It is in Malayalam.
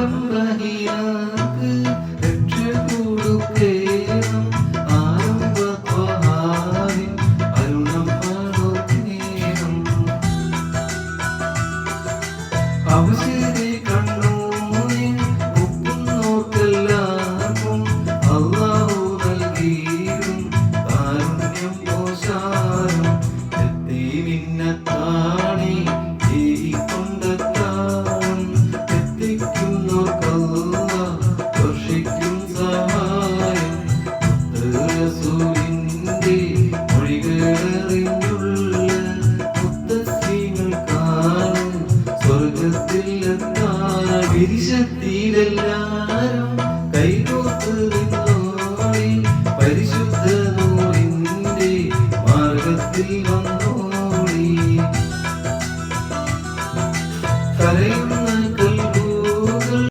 ആരംഭഹീനർക്ക് രക്ഷ കൊടുക്കേണം ആരംഭത്വഹാവിൻ അരുണം പകർന്നേണം അവശരെ കണ്ണൂരിൽ ഒപ്പുന്നോർക്കെല്ലാവർക്കും അല്ലാഹു നൽകിയും കാരുണ്യം പോഷാരം എത്തി മിന്നത്താണി കൊണ്ടെത്താൻ എത്തിക്കുന്നോർക്കല്ലാഹ് വർഷിക്കും സഹായം റസൂലിന്റെ മൊഴികളറിഞ്ഞുള്ള മുത്തസ്സീങ്ങൾക്കാണ് സ്വർഗത്തിൽ എത്താൻ വിരിശത്തിലെല്ലാരും